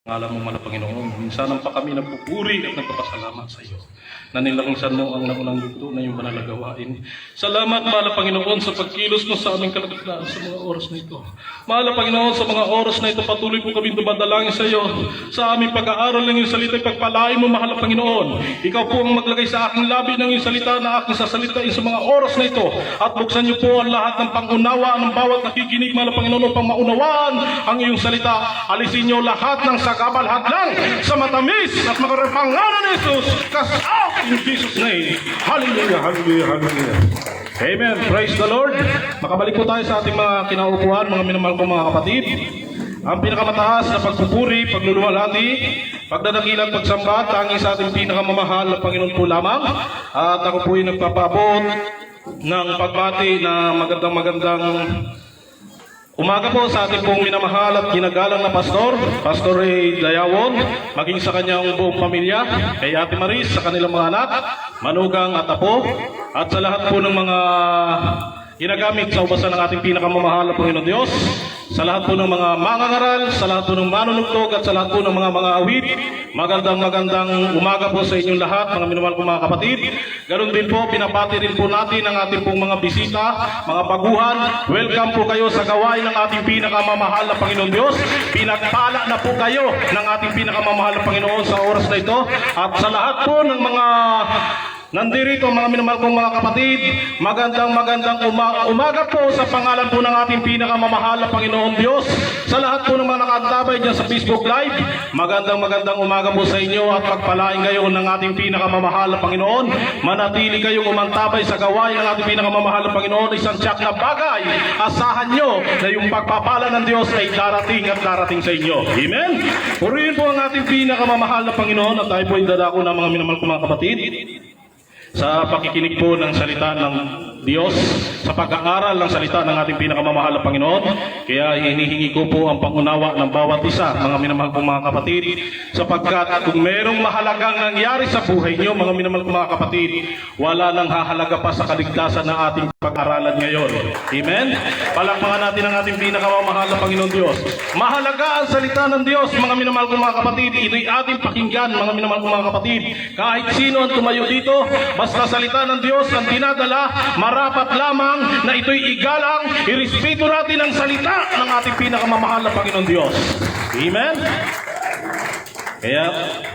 Ngalan mo man na Panginoon, minsan pa kami nagpupuri at nagpapasalamat sa iyo. Nanilangisan mo ang naunang yugto na iyong manalagawain. Salamat, mahal na Panginoon, sa pagkilos mo sa aming kalagitnaan sa mga oras na ito. Mahal na Panginoon, sa mga oras na ito, patuloy po kami dumadalangin sa iyo. Sa aming pag-aaral ng iyong salita, pagpalain mo, mahal na Panginoon. Ikaw po ang maglagay sa aking labi ng iyong salita na aking sasalitain sa mga oras na ito. At buksan niyo po ang lahat ng pangunawa ng bawat nakikinig, mahal na Panginoon, upang maunawaan ang iyong salita. Alisin niyo lahat ng sagabal hadlang sa matamis at makarapangalan ni Jesus. Cast out in Jesus' name. Hallelujah, hallelujah, hallelujah. Amen. Praise the Lord. Makabalik po tayo sa ating mga kinaupuan, mga minamahal kong mga kapatid. Ang pinakamataas na pagpupuri, pagluluwalhati, pagdadakilang pagsamba, tanging sa ating pinakamamahal na Panginoon po lamang. At ako po yung nagpapaabot ng pagbati na magandang umaga po sa ating pong minamahal at ginagalang na Pastor Ray Dayawon, maging sa kanyang buong pamilya, kay Ate Maris, sa kanilang mga anak, manugang at apo, at sa lahat po ng mga ginagamit sa ubasan ng ating pinakamamahal na Panginoon Diyos, sa lahat po ng mga mangangaral, sa lahat po ng manunugtog, at sa lahat po ng mga awit. Magandang umaga po sa inyong lahat, mga minamahal kong mga kapatid. Ganon din po, pinapati rin po natin ang ating pong mga bisita, mga baguhan. Welcome po kayo sa gawain ng ating pinakamamahal na Panginoon Diyos. Pinagpala na po kayo ng ating pinakamamahal na Panginoon sa oras na ito. At sa lahat po ng mga nandirito, mga minamahal kong mga kapatid, magandang umaga po sa pangalan po ng ating pinakamamahal na Panginoon Diyos. Sa lahat po ng mga nakaantabay dyan sa Facebook Live, magandang umaga po sa inyo at pagpalain kayo ng ating pinakamamahal na Panginoon. Manatili kayong umantabay sa gawain ng ating pinakamamahal na Panginoon. Isang tiyak na bagay, asahan nyo na yung pagpapala ng Diyos ay darating at darating sa inyo. Amen? Purihin po ang ating pinakamamahal na Panginoon at tayo po ay dadako ng mga minamahal kong mga kapatid sa pakikinig po ng salita ng Diyos, sa pag-aaral ng salita ng ating pinakamamahal na Panginoon. Kaya hinihingi ko po ang pangunawa ng bawat isa, mga minamahal kong mga kapatid, sapagkat kung merong mahalagang nangyari sa buhay niyo, mga minamahal kong mga kapatid, wala nang hahalaga pa sa kaligtasan ng ating pag-aralan ngayon. Amen? Palakpakan natin ang ating pinakamamahal na Panginoon Diyos. Mahalaga ang salita ng Diyos, mga minamahal kong mga kapatid. Ito'y ating pakinggan, mga minamahal kong mga kapatid. Kahit sino ang tumayo dito, basta salita ng Diyos ang dinadala, marapat lamang na ito'y igalang, irespeto natin ang salita ng ating pinakamamahal na Panginoon Diyos. Amen? Kaya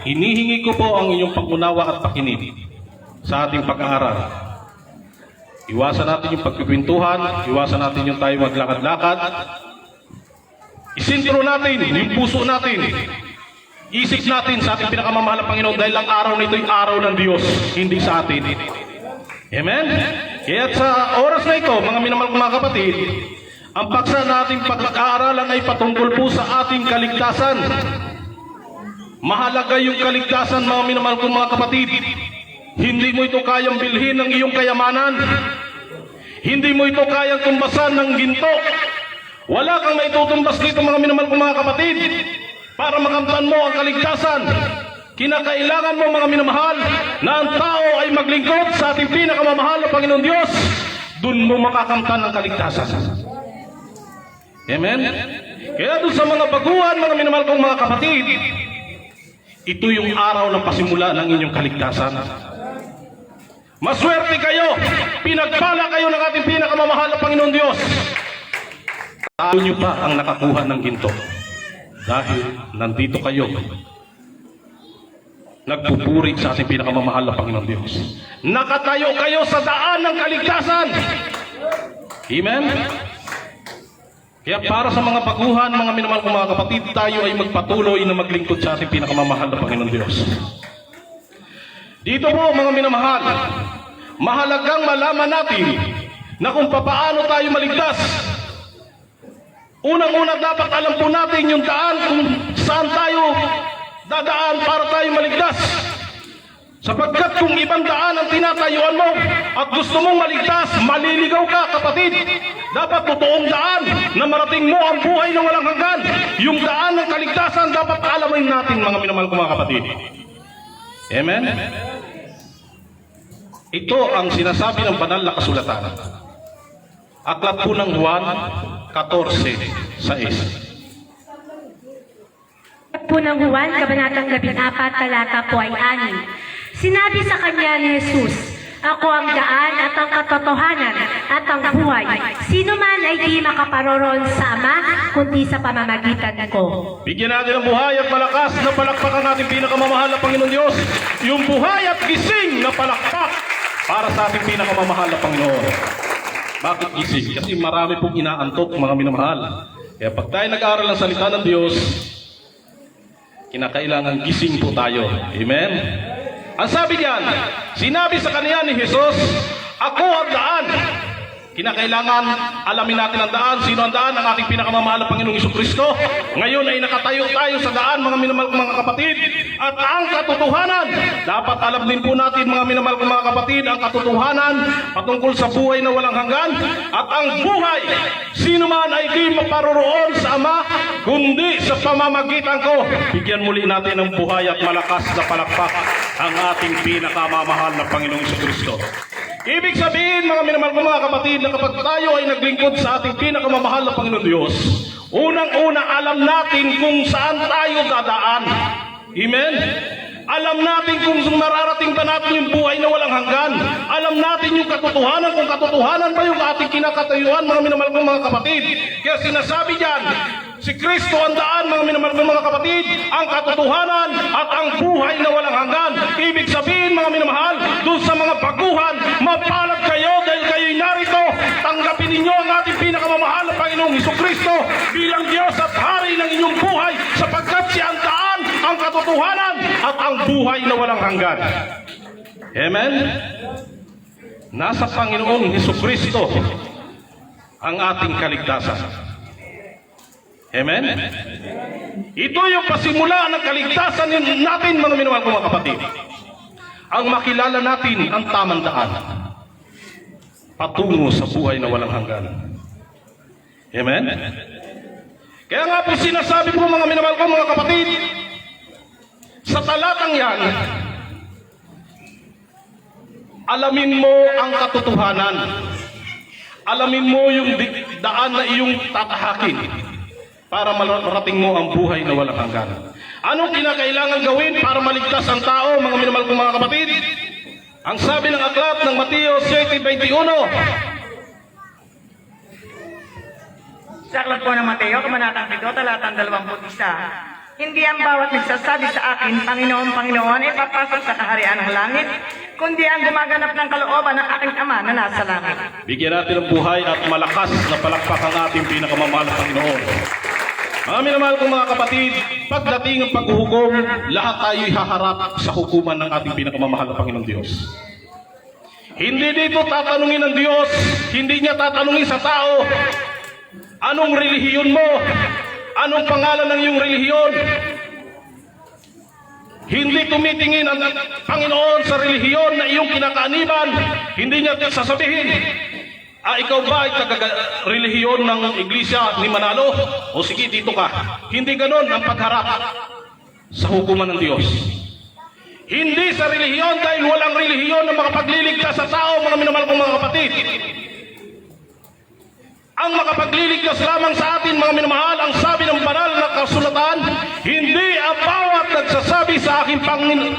hinihingi ko po ang inyong pag-unawa at pakinig sa ating pag-aaral. Iwasan natin yung pagpipintuhan, iwasan natin yung tayo maglakad-lakad. Isintro natin yung puso natin, isip natin sa ating pinakamamahal na Panginoon, dahil ang araw nito ay araw ng Diyos, hindi sa atin. Amen? Kaya sa oras na ito, mga minamahal kong mga kapatid, ang paksa nating pag-aaralan ay patungkol po sa ating kaligtasan. Mahalaga yung kaligtasan, mga minamahal kong mga kapatid. Hindi mo ito kayang bilhin ng iyong kayamanan. Hindi mo ito kayang tumbasan ng ginto. Wala kang maitutumbas dito, mga minamahal kong mga kapatid, para makamtan mo ang kaligtasan. Kinakailangan mo, mga minamahal, na ang tao ay maglingkod sa ating pinakamamahal na Panginoon Diyos. Doon mo makakamtan ang kaligtasan. Amen? Kaya doon sa mga baguhan, mga minamahal kong mga kapatid, ito yung araw ng pasimula ng inyong kaligtasan. Maswerte kayo, pinagpala kayo ng ating pinakamamahal na Panginoon Diyos. Tayo nyo pa ang nakakuha ng ginto. Dahil nandito kayo, nagpupuri sa ating pinakamamahal na Panginoon Diyos. Nakatayo kayo sa daan ng kaligtasan. Amen? Kaya para sa mga baguhan, mga minamahal kong mga kapatid, tayo ay magpatuloy na maglingkod sa ating pinakamamahal na Panginoon Diyos. Dito po, mga minamahal, mahalagang malaman natin na kung papaano tayo maligtas. Unang-una, dapat alam po natin yung daan kung saan tayo dadaan para tayo maligtas. Sapagkat kung ibang daan ang tinatayuan mo at gusto mong maligtas, maliligaw ka, kapatid. Dapat totoong daan na marating mo ang buhay na walang hanggan. Yung daan ng kaligtasan, dapat alamin natin, mga minamahal kong mga kapatid. Amen? Ito ang sinasabi ng banal na kasulatan. Aklat po ng Juan 14:6. po ng Juan, Kabanatang 14, talata po ay 6. Sinabi sa kanya ni Jesus, "Ako ang daan at ang katotohanan at ang buhay. Sino man ay di makaparoroon sa Ama, kundi sa pamamagitan ko." Bigyan natin ng buhay at malakas na palakpak ang ating pinakamamahal na Panginoon Diyos. Yung buhay at gising na palakpak para sa ating pinakamamahal na Panginoon. Bakit gising? Kasi marami pong inaantok, mga minamahal. Kaya pag tayo nag-aaral ng salita ng Diyos, kinakailangan gising po tayo. Amen? Ang sabi diyan, sinabi sa kanya ni Jesus, "Ako ang daan." Kinakailangan alamin natin ang daan. Sino ang daan? Ang ating pinakamamahal na Panginoong Jesucristo. Ngayon ay nakatayo tayo sa daan, mga minamahal kong mga kapatid. At ang katotohanan, dapat alam din po natin, mga minamahal kong mga kapatid, ang katotohanan patungkol sa buhay na walang hanggan. At ang buhay, sino man ay di maparoroon sa Ama, kundi sa pamamagitan ko. Bigyan muli natin ng buhay at malakas na palakpak ang ating pinakamamahal na Panginoong Jesucristo. Ibig sabihin, mga minamahal ko mga kapatid, na kapag tayo ay naglingkod sa ating pinakamamahal na Panginoon Diyos, unang-una alam natin kung saan tayo dadaan. Amen? Alam natin kung mararating ba natin yung buhay na walang hanggan. Alam natin yung katotohanan, kung katotohanan ba yung ating kinakatayuan, mga minamahal ko mga kapatid. Kaya sinasabi diyan, si Kristo ang daan, mga minamahal ko mga kapatid, ang katotohanan at ang buhay na walang hanggan. Ibig sabihin, mga minamahal, doon sa mga baguhan, mapalad kayo dahil kayo'y narito. Tanggapin ninyo ang ating pinakamamahal na Panginoong Jesucristo bilang Diyos at Hari ng inyong buhay, sapagkat siya ang daan, ang katotohanan at ang buhay na walang hanggan. Amen? Nasa Panginoong Jesucristo ang ating kaligtasan. Amen? Ito yung pasimula ng kaligtasan natin, mga minamahal kong mga kapatid. Ang makilala natin ang tamang daan patungo sa buhay na walang hanggan. Amen? Kaya nga po sinasabi ko, mga minamahal kong mga kapatid, sa talatang yan, alamin mo ang katotohanan. Alamin mo yung daan na iyong tatahakin para marating mo ang buhay na walang hanggan. Anong kinakailangan gawin para maligtas ang tao, mga minamahal kong mga kapatid? Ang sabi ng aklat ng Mateo 7:21. Sa aklat po ng Mateo, Kabanatang 7, talatang 21. Hindi ang bawat nagsasabi sa akin, "Panginoon, Panginoon," ay papasok sa kaharian ng langit, kundi ang gumaganap ng kalooban ng aking Ama na nasa langit. Bigyan natin ng buhay at malakas na palakpak ang ating pinakamamahal na Panginoon. Mga minamahal kong mga kapatid, pagdating ang paghuhukom, lahat tayo'y haharap sa hukuman ng ating pinakamamahal na Panginoong Diyos. Hindi dito tatanungin ng Diyos, hindi niya tatanungin sa tao, anong relihiyon mo? Anong pangalan ng iyong relihiyon? Hindi tumitingin ang Panginoon sa relihiyon na iyong kinakaaniban. Hindi niya sasabihin, ikaw ba ay taga-relihiyon ng Iglesia ni Manalo? O sige, dito ka. Hindi ganon ang pagharap sa hukuman ng Diyos. Hindi sa relihiyon, dahil walang relihiyon na makapagliligtas sa tao, mga minamahal kong mga kapatid. Ang makapagliligtas lamang sa atin, mga minamahal, ang sabi ng banal na kasulatan, hindi ang bawat nagsasabi sa aking Panginoon,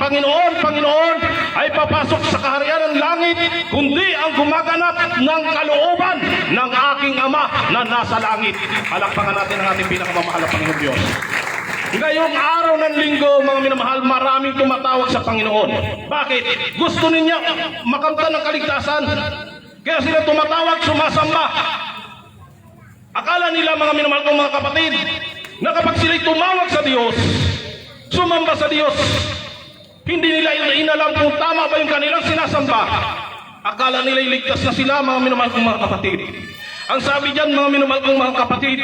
Panginoon, ay papasok sa kaharian ng langit, kundi ang gumaganap ng kalooban ng aking Ama na nasa langit. Palakpakan natin ang ating pinakamamahal na Panginoon Diyos. Ngayong araw ng linggo, mga minamahal, maraming tumatawag sa Panginoon. Bakit? Gusto ninyo makamtan ng kaligtasan, kaya sila tumatawag, sumasamba. Akala nila, mga minamahal kong mga kapatid, na kapag sila'y tumawag sa Diyos, sumamba sa Diyos, hindi nila inalam kung tama ba yung kanilang sinasamba. Akala nila iligtas na sila, mga minamahal kong mga kapatid. Ang sabi diyan, mga minamahal kong mga kapatid,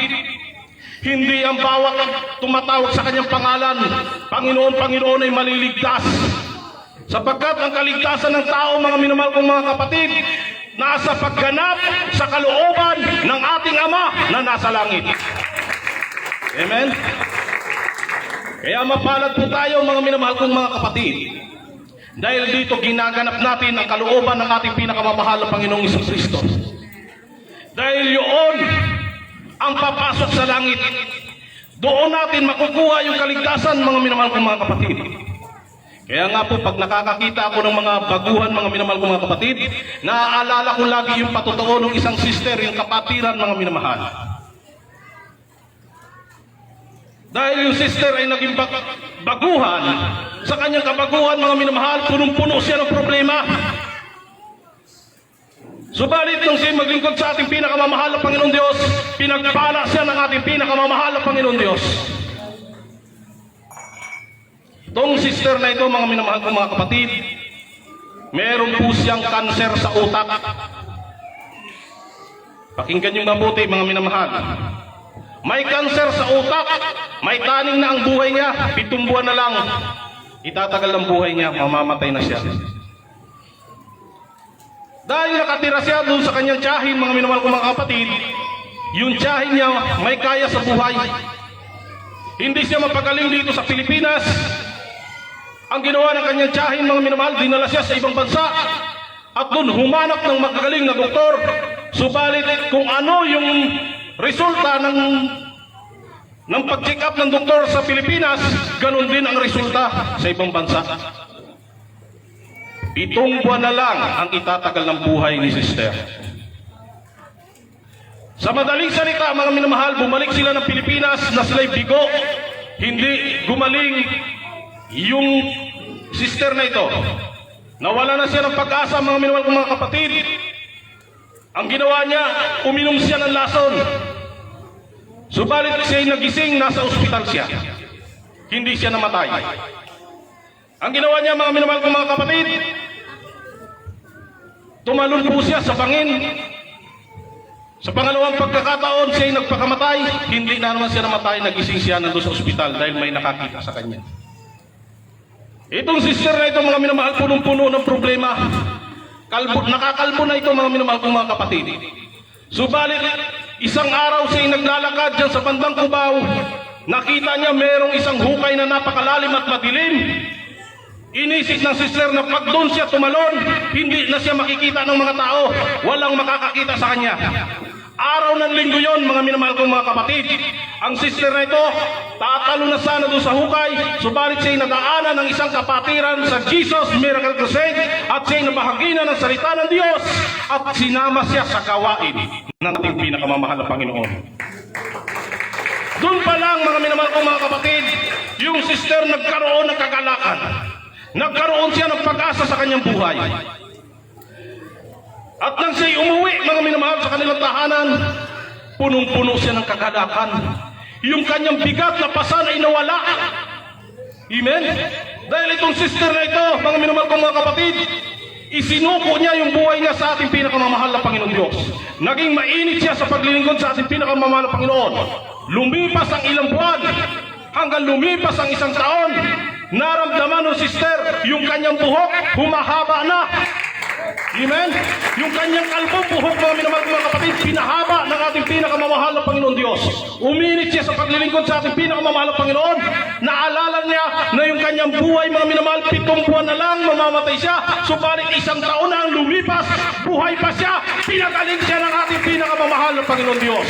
hindi ang bawat tumatawag sa kanyang pangalan, Panginoon, Panginoon, ay maliligtas. Sapagkat ang kaligtasan ng tao, mga minamahal kong mga kapatid, nasa pagganap sa kalooban ng ating Ama na nasa langit. Amen? Kaya mapalad po tayo, mga minamahal kong mga kapatid, dahil dito ginaganap natin ang kalooban ng ating pinakamamahal na Panginoong Jesucristo. Dahil yun ang papasok sa langit. Doon natin makukuha yung kaligtasan, mga minamahal kong mga kapatid. Kaya nga po, pag nakakakita ako ng mga baguhan, mga minamahal kong mga kapatid, naaalala ko lagi yung patotoo ng isang sister, yung kapatiran, mga minamahal. Dahil yung sister ay naging baguhan, sa kanyang kabaguhan, mga minamahal, punong-puno siya ng problema. Subalit nung siya maglingkod sa ating pinakamamahal na Panginoon Diyos, pinagpala siya ng ating pinakamamahal na Panginoon Diyos. Itong sister na ito, mga minamahal kong mga kapatid, meron po siyang kanser sa utak. Pakinggan yung mabuti, mga minamahal. May kanser sa utak, may taning na ang buhay niya, 7 buwan na lang, itatagal ang buhay niya, mamamatay na siya. Dahil nakatira siya doon sa kanyang tiyahin, mga minamahal kong mga kapatid, yung tiyahin niya may kaya sa buhay. Hindi siya mapagaling dito sa Pilipinas. Ang ginawa ng kanyang tiyahin, mga minamahal, dinala siya sa ibang bansa at doon humanap ng magagaling na doktor. Subalit kung ano yung resulta ng pag-check up ng doktor sa Pilipinas, ganun din ang resulta sa ibang bansa. 7 buwan na lang ang itatagal ng buhay ni sister. Sa madaling salita, mga minamahal, bumalik sila ng Pilipinas na sila'y bigo. Hindi gumaling yung sister na ito. Nawala na siya ng pag-asa, mga minamahal kong mga kapatid. Ang ginawa niya, uminom siya ng lason. Subalit siya'y nagising, nasa ospital siya. Hindi siya namatay. Ang ginawa niya, mga minamahal kong mga kapatid, tumalon po siya sa bangin. Sa pangalawang pagkakataon, siya'y nagpakamatay. Hindi na naman siya namatay, nagising siya nandun sa ospital dahil may nakakita sa kanya. Itong sister na ito, mga minamahal, punong-puno ng problema. Nakakalbo na ito, mga minamahal kong mga kapatid. Subalit, isang araw siya'y naglalakad dyan sa bandang Cubao. Nakita niya merong isang hukay na napakalalim at madilim. Inisip ng sister na pag doon siya tumalon, hindi na siya makikita ng mga tao. Walang makakakita sa kanya. Araw ng linggo yon, mga minamahal kong mga kapatid. Ang sister na ito, tatalo na sana doon sa hukay, subalit siya'y nadaanan ng isang kapatiran sa Jesus Miracle Crusade at siya'y nabahagina ng salita ng Diyos at sinama siya sa gawain ng ating pinakamamahal na Panginoon. Doon pa lang, mga minamahal kong mga kapatid, yung sister nagkaroon ng kagalakan. Nagkaroon siya ng pag-asa sa kanyang buhay. At nang siya'y umuwi, mga minamahal, sa kanilang tahanan, punong-puno siya ng kagalakan. Yung kanyang bigat na pasan ay nawala. Amen? Dahil itong sister na ito, mga minamahal kong mga kapatid, isinuko niya yung buhay niya sa ating pinakamamahal na Panginoon Diyos. Naging mainit siya sa paglilingkod sa ating pinakamamahal na Panginoon. Lumipas ang ilang buwan, hanggang lumipas ang 1 taon, naramdaman ng sister yung kanyang buhok humahaba na. Amen? Yung kanyang kalbong buhok, mga minamahal kong mga kapatid, pinahaba ng ating pinakamamahal na Panginoon Diyos. Uminit siya sa paglilingkod sa ating pinakamamahal na Panginoon. Naalala niya na yung kanyang buhay, mga minamahal, 7 buwan na lang mamamatay siya. Subalit 1 taon na ang lumipas, buhay pa siya. Pinagaling siya ng ating pinakamamahal na Panginoon Diyos.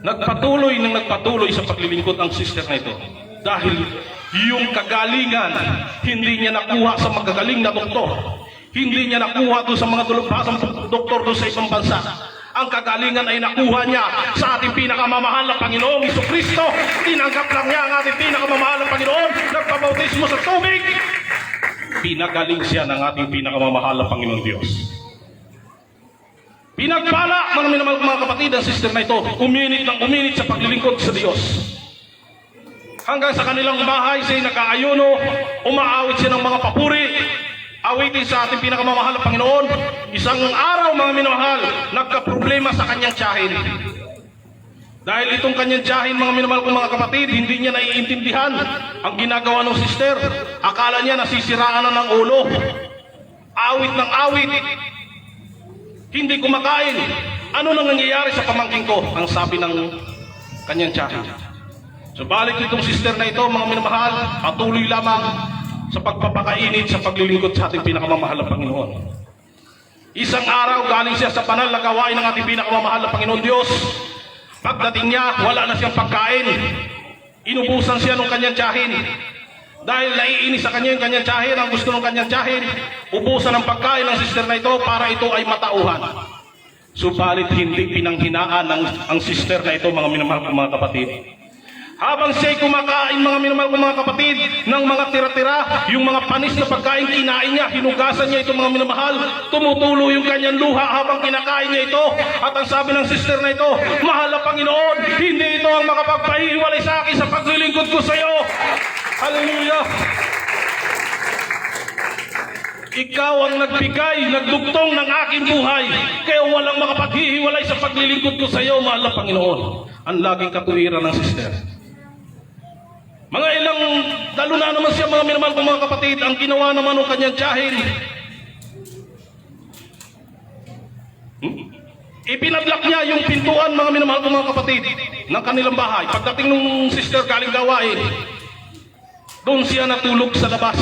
Nagpatuloy sa paglilingkod ang sister na ito. Dahil yung kagalingan, hindi niya nakuha sa magagaling na doktor. Hindi niya nakuha doon sa mga dulubhasang doktor doon sa ibang bansa. Ang kagalingan ay nakuha niya sa ating pinakamamahal na Panginoong Jesucristo. Tinanggap lang niya ang ating pinakamamahal na Panginoon. Nagpabautismo sa tubig. Pinagaling siya ng ating pinakamamahal na Panginoong Diyos. Pinagpala, mga minamahal kong mga kapatid, ang sister na ito, uminit sa paglilingkod sa Diyos. Hanggang sa kanilang bahay, siya'y nag-aayuno, umaawit siya ng mga papuri, awitin sa ating pinakamamahal na Panginoon. Isang araw, mga minamahal, nagka-problema sa kanyang tiyahin. Dahil itong kanyang tiyahin, mga minamahal kong mga kapatid, hindi niya naiintindihan ang ginagawa ng sister. Akala niya nasisiraan na ng ulo. Awit ng awit. Hindi kumakain. Ano nang nangyayari sa pamangking ko? Ang sabi ng kanyang tiyahin. Subalit itong sister na ito, mga minamahal, patuloy lamang sa pagpapakainit sa paglilingkod sa ating pinakamamahal na Panginoon. Isang araw galing siya sa banal na gawain ng ating pinakamamahal na Panginoon Diyos. Pagdating niya, wala na siyang pagkain. Inubusan siya ng kanyang tiyahin. Dahil naiinis sa kanya yung kanyang tiyahin, ang gusto ng kanyang tiyahin, ubusan ng pagkain ng sister na ito para ito ay matauhan. Subalit hindi pinanghinaan ang sister na ito, mga minamahal kong mga kapatid. Habang siya'y kumakain, mga minamahal kong mga kapatid, ng mga tira-tira, yung mga panis na pagkain, kinain niya, hinugasan niya ito, mga minamahal, tumutulo yung kanyang luha habang kinakain niya ito. At ang sabi ng sister na ito, mahal na Panginoon, hindi ito ang makapagpahiwalay sa akin sa paglilingkod ko sa iyo. Hallelujah! Ikaw ang nagbigay, nagdugtong ng aking buhay, kaya walang makapaghihiwalay sa paglilingkod ko sa iyo, mahal na Panginoon. Ang laging katuwiran ng sister. Mga ilang dalo na naman siya, mga minamahal kong mga kapatid, ang ginawa naman ng kanyang tiyahin. Ipinadlock niya yung pintuan, mga minamahal kong mga kapatid, ng kanilang bahay. Pagdating ng sister galing gawain, doon siya natulog sa labas.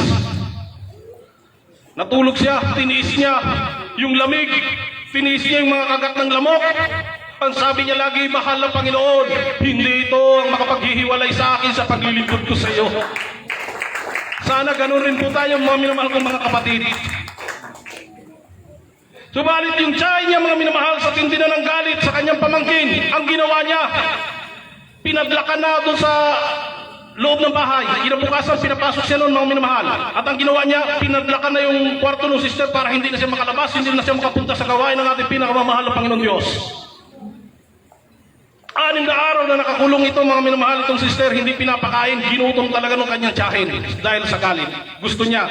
Natulog siya, tiniis niya yung lamig, tiniis niya yung mga kagat ng lamok. Ang sabi niya lagi, mahal na Panginoon, hindi ito ang makapaghihiwalay sa akin sa paglilingkod ko sa iyo. Sana ganun rin po tayo, mga minamahal kong mga kapatid. Subalit yung tiyahin niya, mga minamahal, sa tindi na ng galit sa kanyang pamangkin, ang ginawa niya, pinadlakan na doon sa loob ng bahay. Kinabukasan, pinapasok siya noon, mga minamahal. At ang ginawa niya, pinadlakan na yung kwarto ng sister para hindi na siya makalabas, hindi na siya makapunta sa gawain ng ating pinakamamahal na Panginoon Diyos. 6 na araw na nakakulong ito, mga minamahal, itong sister, hindi pinapakain, ginutom talaga ng kanyang tiyahin dahil sa galit. Gusto niya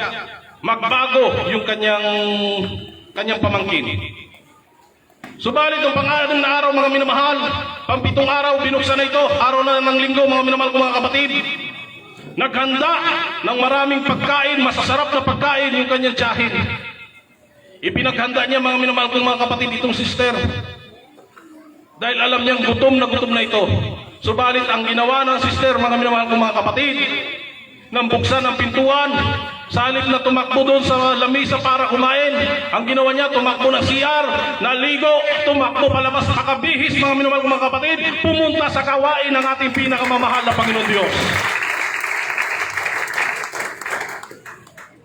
magbago yung kanyang pamangkin. Subalit, ang 6 na araw, mga minamahal, 7 araw, binuksan na ito, araw na ng linggo, mga minamahal kong mga kapatid. Naghanda ng maraming pagkain, masasarap na pagkain yung kanyang tiyahin. Ipinaghanda niya, mga minamahal kong mga kapatid, itong sister. Dahil alam niyang gutom na ito. Subalit, ang ginawa ng sister, mga minamahal kong mga kapatid, nang buksan ang pintuan, sa halip na tumakbo doon sa lamisa para kumain, ang ginawa niya, tumakbo ng CR, naligo, tumakbo palabas, nakabihis, mga minamahal kong mga kapatid, pumunta sa gawain ng ating pinakamamahal na Panginoon Diyos.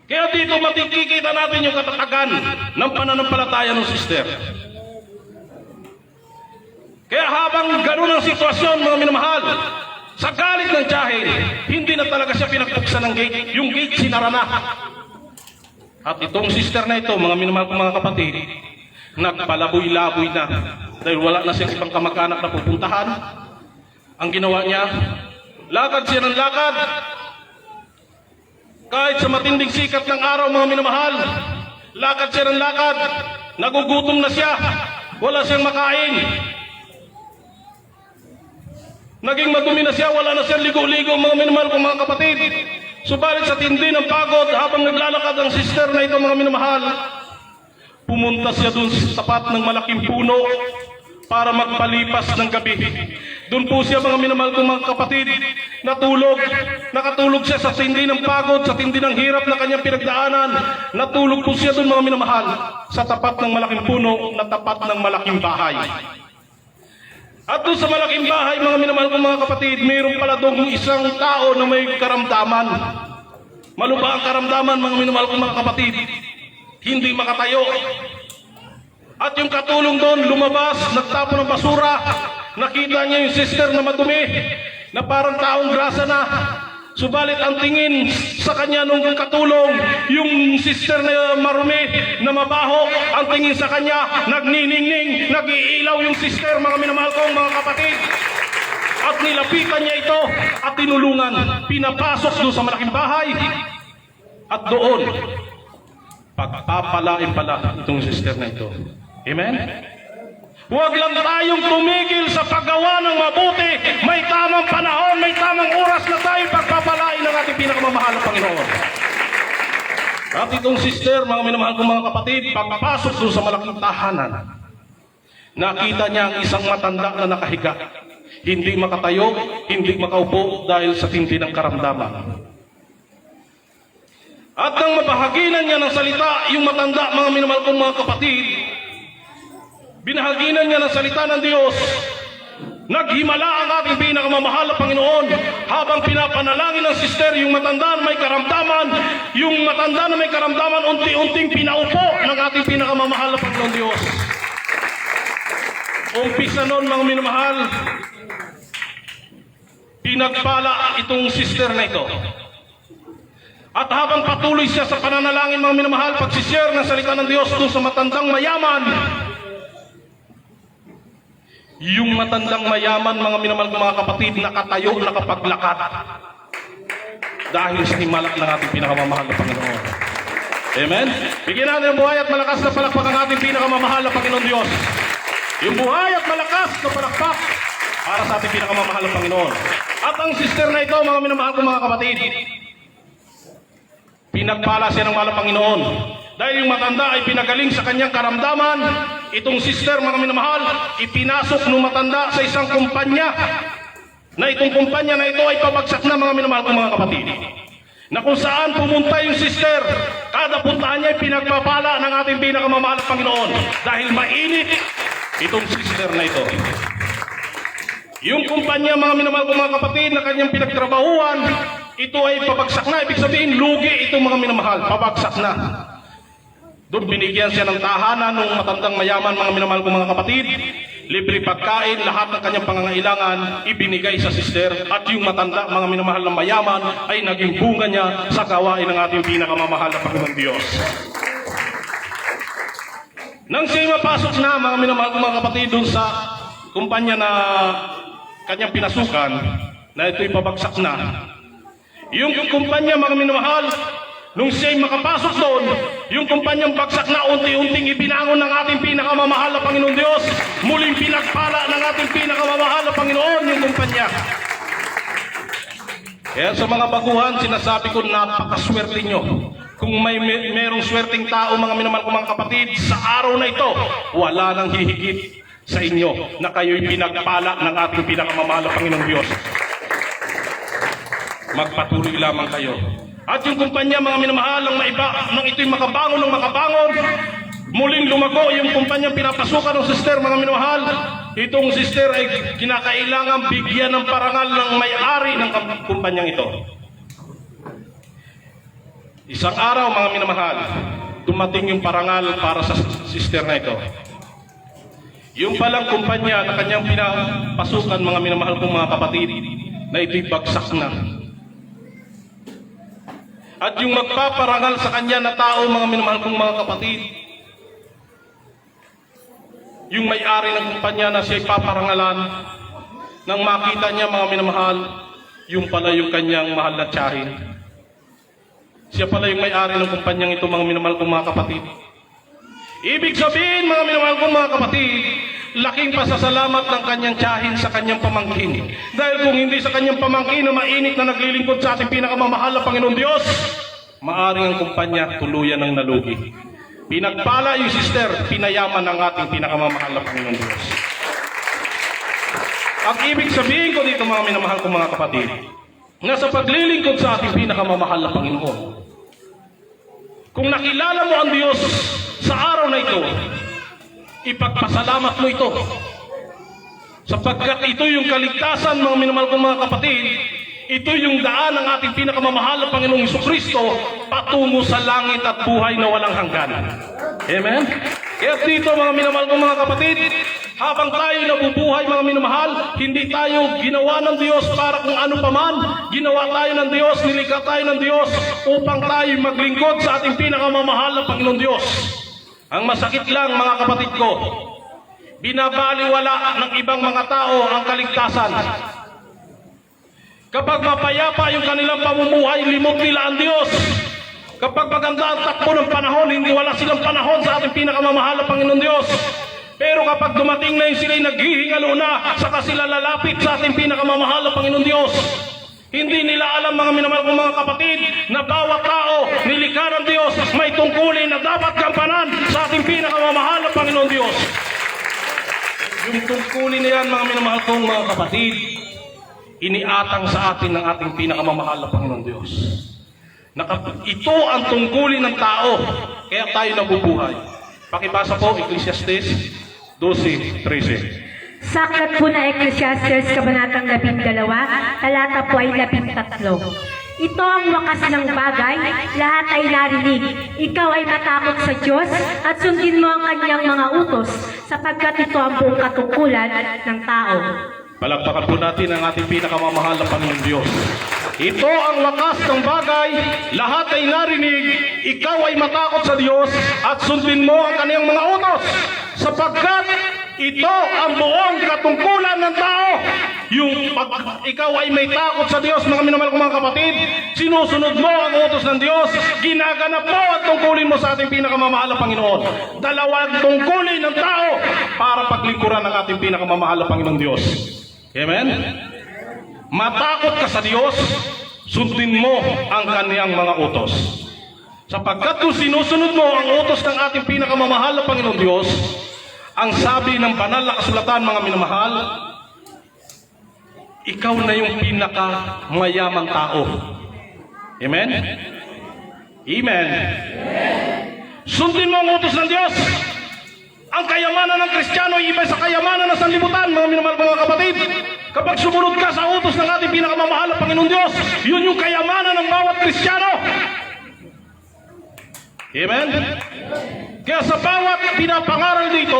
Kaya dito makikita natin yung katatagan ng pananampalataya ng sister. Kaya habang gano'n ang sitwasyon, mga minamahal, sa galit ng tiyahin, hindi na talaga siya pinagpuksan ng gate. Yung gate sinara na. At itong sister na ito, mga minamahal kong mga kapatid, nagpalaboy-laboy na. Dahil wala na siyang ibang kamag-anak na pupuntahan. Ang ginawa niya, lakad siya ng lakad. Kahit sa matinding sikat ng araw, mga minamahal, lakad siya ng lakad. Nagugutom na siya. Wala siyang makain. Naging madumi na siya, wala na siyang ligo-ligo, mga minamahal kong mga kapatid. Subalit sa tindi ng pagod, habang naglalakad ang sister na ito, mga minamahal, pumunta siya dun sa tapat ng malaking puno para magpalipas ng gabi. Doon po siya, mga minamahal kong mga kapatid, natulog. Nakatulog siya sa tindi ng pagod, sa tindi ng hirap na kanyang pinagdaanan. Natulog po siya doon, mga minamahal, sa tapat ng malaking puno, na tapat ng malaking bahay. At doon sa malaking bahay, mga minamahal kong mga kapatid, mayroon pala doon isang tao na may karamdaman. Malubha ang karamdaman, mga minamahal kong mga kapatid. Hindi makatayo. At yung katulong doon, lumabas, nagtapo ng basura. Nakita niya yung sister na madumi, na parang taong grasa na. Subalit ang tingin sa kanya nung katulong, yung sister na marumi, na mabaho, ang tingin sa kanya, nagniningning, nag-iilaw yung sister, mga minamahal kong mga kapatid. At nilapitan niya ito at tinulungan, pinapasok doon sa malaking bahay. At doon, pagpapalain pala itong sister na ito. Amen? Huwag lang tayong tumigil sa paggawa ng mabuti. May tamang panahon, may tamang oras na tayo pagpapalain ng ating pinakamamahal na Panginoon. At itong sister, mga minamahal kong mga kapatid, pagpasok doon sa malaking tahanan, nakita niya ang isang matanda na nakahiga. Hindi makatayo, hindi makaupo dahil sa tindi ng karamdaman. At nang mabahaginan niya ng salita, yung matanda, mga minamahal kong mga kapatid, binahaginan niya ng salita ng Diyos. Naghimala ang ating pinakamamahal na Panginoon habang pinapanalangin ng sister yung matanda na may karamdaman. Yung matanda na may karamdaman, unti-unting pinaupo ng ating pinakamamahal na Panginoon Diyos. Umpisa nun, mga minamahal, pinagpala itong sister na ito. At habang patuloy siya sa pananalangin, mga minamahal, pagsishare ng salita ng Diyos doon sa matandang mayaman, yung matandang mayaman, mga minamahal kong mga kapatid, nakatayo, nakapaglakad. Dahil sa himala ng ating pinakamamahal na Panginoon. Amen? Bigyan natin ng buhay at malakas na palakpak ang ating pinakamamahal na Panginoon Diyos. Yung buhay at malakas na palakpak para sa ating pinakamamahal na Panginoon. At ang sister na ito, mga minamahal kong mga kapatid, pinagpala siya ng mahal na Panginoon. Dahil yung matanda ay pinagaling sa kanyang karamdaman, itong sister, mga minamahal, ipinasok ng matanda sa isang kumpanya, na itong kumpanya na ito ay pabagsak na, mga minamahal kong mga kapatid. Na kung saan pumunta yung sister, kada puntahan niya ay pinagpapala ng ating pinakamamahal na Panginoon. Dahil mainit itong sister na ito. Yung kumpanya, mga minamahal kong mga kapatid, na kanyang pinagtrabahuan, ito ay pabagsak na. Ibig sabihin, lugi itong mga minamahal, pabagsak na. Doon binigyan siya ng tahanan ng matandang mayaman, mga minamahal kong mga kapatid. Libre pagkain, lahat ng kanyang pangangailangan ibinigay sa sister. At yung matanda, mga minamahal na mayaman, ay naging bunga niya sa gawain ng ating pinakamamahal na Panginoon Diyos. Nang siya mapasok na, mga minamahal kong mga kapatid, doon sa kumpanya na kanyang pinasukan, na ito'y pabagsak na. Yung kumpanya, mga minamahal, nung siya'y makapasok doon, yung kumpanyang bagsak na unti-unting ibinangon ng ating pinakamamahal na Panginoon Diyos. Muling pinagpala ng ating pinakamamahal na Panginoon yung kumpanya. Kaya sa mga baguhan, sinasabi ko, napakaswerte nyo. Kung merong swerteng tao, mga minamahal ko mga kapatid, sa araw na ito, wala nang hihigit sa inyo na kayo'y pinagpala ng ating pinakamamahal na Panginoong Diyos. Magpatuloy lamang kayo. At yung kumpanya, mga minamahal, nang ito'y makabangon ng makabangon, muling lumago yung kumpanyang pinapasukan ng sister, mga minamahal. Itong sister ay kinakailangan bigyan ng parangal ng may-ari ng kumpanyang ito. Isang araw, mga minamahal, dumating yung parangal para sa sister na ito. Yung palang kumpanya na kanyang pinapasukan, mga minamahal kong mga kapatid, na ito'y bagsak na. At yung magpaparangal sa kanya na tao, mga minamahal kong mga kapatid, yung may-ari ng kumpanya na siya'y paparangalan, nang makita niya, mga minamahal, yung pala yung kanyang mahal na tiyahin. Siya pala yung may-ari ng kumpanyang ito, mga minamahal kong mga kapatid. Ibig sabihin, mga minamahal kong mga kapatid, laking pasasalamat ng kanyang tiyahin sa kanyang pamangkin. Dahil kung hindi sa kanyang pamangkin na mainit na naglilingkod sa ating pinakamamahal na Panginoon Diyos, maaring ang kumpanya tuluyan ng nalugi. Pinagpala yung sister, pinayaman ng ating pinakamamahal na Panginoon Diyos. Ang ibig sabihin ko dito, mga minamahal kong mga kapatid, na sa paglilingkod sa ating pinakamamahal na Panginoon, kung nakilala mo ang Diyos sa araw na ito, ipagpasalamat mo ito. Sapagkat ito yung kaligtasan, mga minamahal kong mga kapatid, ito yung daan ng ating pinakamamahal na Panginoong Jesucristo patungo sa langit at buhay na walang hanggan. Amen? Kaya dito, mga minamahal kong mga kapatid, habang tayo nabubuhay, mga minamahal, hindi tayo ginawa ng Diyos para kung ano paman. Ginawa tayo ng Diyos, nilikha tayo ng Diyos upang tayo maglingkod sa ating pinakamamahal na Panginoong Diyos. Ang masakit lang, mga kapatid ko, binabaliwala ng ibang mga tao ang kaligtasan. Kapag mapayapa yung kanilang pamumuhay, limot nila ang Diyos. Kapag maganda ang takbo ng panahon, hindi wala silang panahon sa ating pinakamamahal na Panginoon Diyos. Pero kapag dumating na yung sila'y naghihingalo na, saka sila lalapit sa ating pinakamamahal na Panginoon Diyos. Hindi nila alam, mga minamahal kong mga kapatid, na bawat tao nilikha ng Diyos may tungkulin na dapat gampanan sa ating pinakamamahal na Panginoon Diyos. Yung tungkulin na yan, mga minamahal kong mga kapatid, iniatang sa atin ng ating pinakamamahal na Panginoon Diyos. Ito ang tungkulin ng tao, kaya tayo nabubuhay. Pakibasa po, Ecclesiastes 12:13. Sa aklat po na Ecclesiastes, Kabanatang 12, talata po ay 13. Ito ang wakas ng bagay, lahat ay narinig. Ikaw ay matakot sa Diyos at sundin mo ang kanyang mga utos, sapagkat ito ang buong katungkulan ng tao. Palakpakan po natin ang ating pinakamamahal na Panginoong Diyos. Ito ang wakas ng bagay, lahat ay narinig, ikaw ay matakot sa Diyos at sundin mo ang kanyang mga utos, sapagkat ito ang buong katungkulan ng tao. Yung pag ikaw ay may takot sa Diyos, mga minamahal kong mga kapatid, sinusunod mo ang utos ng Diyos, ginaganap mo at tungkulin mo sa ating pinakamamahal na Panginoon. Dalawang tungkulin ng tao para paglingkuran ng ating pinakamamahal na Panginoong Diyos. Amen? Matakot ka sa Diyos, sundin mo ang kaniyang mga utos. Sapagkat kung sinusunod mo ang utos ng ating pinakamamahal na Panginoong Diyos, ang sabi ng banal na kasulatan, mga minamahal, ikaw na yung pinakamayamang tao. Amen? Amen. Sundin mo ang utos ng Diyos. Ang kayamanan ng Kristiyano ay iba sa kayamanan ng sanlibutan, mga minamahal mga kapatid. Kapag sumunod ka sa utos ng ating pinakamamahal na Panginoon Diyos, yun yung kayamanan ng bawat Kristiyano. Amen? Kaya sa bawat pinapangaral dito,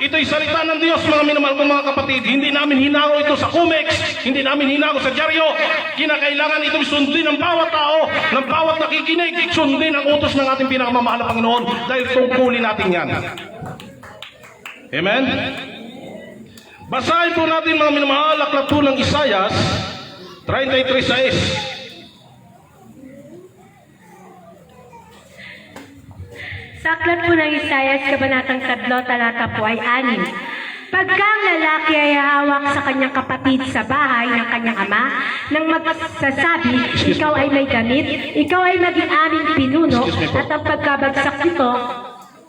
ito'y salita ng Diyos, mga minamahal kong mga kapatid. Hindi namin hinago ito sa Cumex, hindi namin hinago sa dyaryo. Kinakailangan ito'y sundin ng bawat tao, ng bawat nakikinig, sundin ang utos ng ating pinakamamahal na Panginoon dahil tungkulin natin yan. Amen? Basahin po natin, mga minamahal, aklat po ng Isaias 33:6. Sa aklat po ng Isaias, Kabanatang 3, talata po ay 6. Pagka ang lalaki ay hawak sa kanyang kapatid sa bahay ng kanyang ama, nang magsasabi, ikaw ay may damit, ikaw ay maging aming pinuno, Excuse me po. at ang pagkabagsak nito,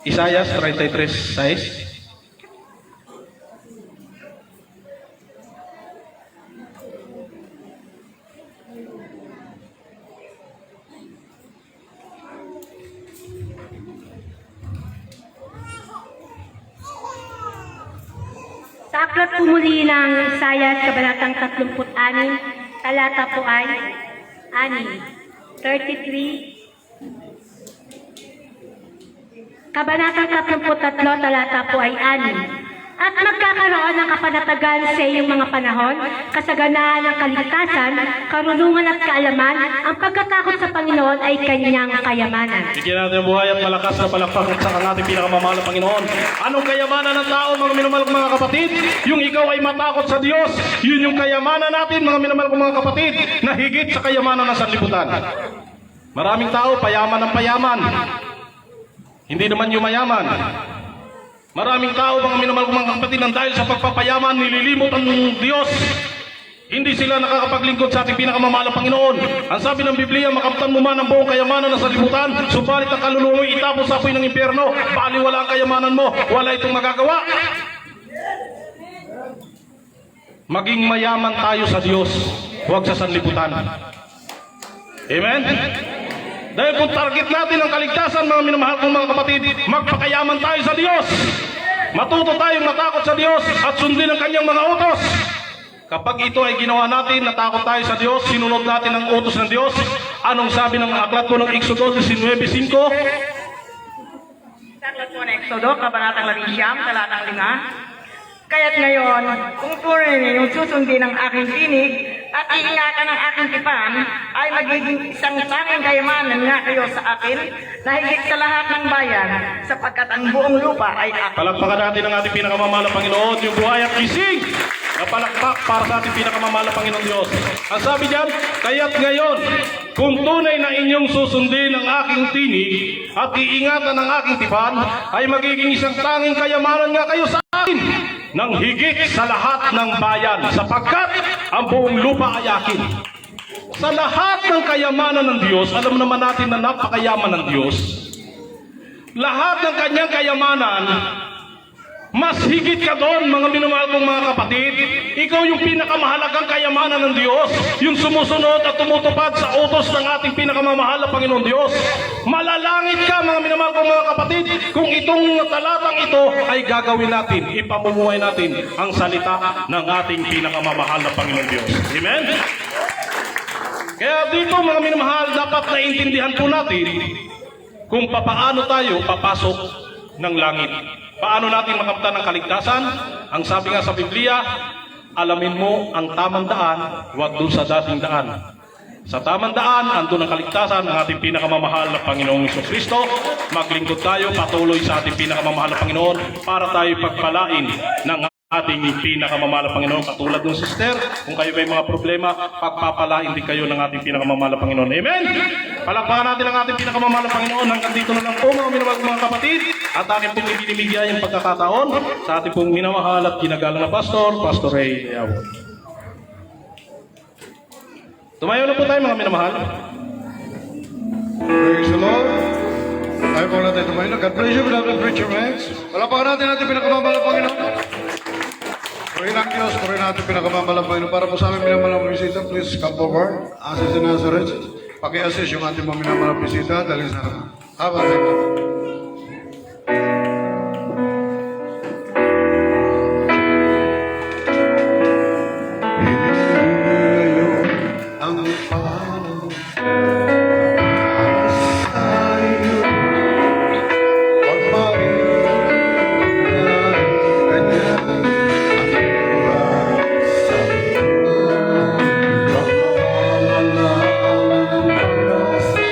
Isaias 33:6. sa aklat po muli ng Isaias, Kabanatang 36, talata po ay 6. 33. Kabanatang 33, talata po ay 6. At magkakaroon ng kapanatagan sa iyong mga panahon, kasaganaan ng kaligtasan, karunungan at kaalaman, ang pagkatakot sa Panginoon ay kanyang kayamanan. Bigyan natin ang buhay at malakas na palakpak sa ating pinakamamahal na Panginoon. Anong kayamanan ng tao, mga minamahal kong mga kapatid? Yung ikaw ay matakot sa Diyos, yun yung kayamanan natin, mga minamahal kong mga kapatid, na higit sa kayamanan ng sanlibutan. Maraming tao, payaman ng payaman. Hindi naman yung mayaman. Maraming tao, mga minamahal kong mga kapatid, nang dahil sa pagpapayaman, nililimot ang Diyos. Hindi sila nakakapaglingkod sa ating pinakamamahal na Panginoon. Ang sabi ng Biblia, makamtan mo man ang buong kayamanan ng sanlibutan, subalit ang kaluluwa mo'y itapon sa apoy ng impyerno. Baliwala ang kayamanan mo, wala itong magagawa. Maging mayaman tayo sa Diyos, huwag sa sanlibutan. Amen? Dahil kung target natin ang kaligtasan, mga minamahal kong mga kapatid, magpakayaman tayo sa Diyos. Matuto tayong matakot sa Diyos at sundin ang kanyang mga utos. Kapag ito ay ginawa natin, natakot tayo sa Diyos, sinunod natin ang utos ng Diyos, anong sabi ng aklat po ng Exodo 19:5? Sa aklat po ng Exodo, Kabanatang 11, talatang 5. Kaya't ngayon, kung tunay ninyong susundin ang aking tinig at iingatan ang aking tipan, ay magiging isang tanging kayamanan nga kayo sa akin na higit sa lahat ng bayan, sapagkat ang buong lupa ay akin. Palakpakan natin ang ating pinakamamahal na Panginoon, yung buhay at gising na palakpak para sa ating pinakamamahal na Panginoon Diyos. Ang sabi diyan, kaya't ngayon, kung tunay na inyong susundin ang aking tinig at iingatan ang aking tipan, ay magiging isang tanging kayamanan nga kayo sa akin nang higit sa lahat ng bayan, sapagkat ang buong lupa ay akin. Sa lahat ng kayamanan ng Diyos, alam naman natin na napakayaman ng Diyos. Lahat ng kanyang kayamanan, Mas higit ka doon, mga minamahal kong mga kapatid. Ikaw yung pinakamahalagang kayamanan ng Diyos. Yung sumusunod at tumutupad sa utos ng ating pinakamamahal na Panginoon Diyos. Malalangit ka, mga minamahal kong mga kapatid, kung itong talatang ito ay gagawin natin, ipamumuhay natin ang salita ng ating pinakamamahal na Panginoon Diyos. Amen? Kaya dito, mga minamahal, dapat naiintindihan po natin kung papaano tayo papasok ng langit. Paano natin makamtan ng kaligtasan? Ang sabi nga sa Biblia, alamin mo ang tamang daan, huwag doon sa dating daan. Sa tamang daan, andun ang kaligtasan ng ating pinakamamahal na Panginoong Kristo. Maglingkod tayo patuloy sa ating pinakamamahal na Panginoon para tayo pagpalain ng ating pinakamamahal na Panginoon. Katulad ng sister, kung kayo may mga problema, pagpapalain din kayo ng ating pinakamamahal na Panginoon. Amen? Palakpakan natin ang ating pinakamamahal na Panginoon. Hanggang dito na lang po, mga minamahal mga kapatid. At aking pong ibinibigay yung pagkakataon sa ating pong minamahal at ginagalang na Pastor Ray Ayawon. Tumayo na po tayo, mga minamahal. Praise the Lord. Tayo po natin tumayo. God bless you, beloved preacher friends. Palakpakan natin natin pinakamamahal na Panginoon. Purihin ang Diyos, purihin natin pinakamamahal na Panginoon. Para po sa aming minamahal na bisita, please come forward. Assist in Nazareth. Paki-assist yung ating mga minamahal na bisita. Dali sa habang tayo. Ang panahon sa'yo pag maingay kanya ang iba sa kamahalan ng pag-asa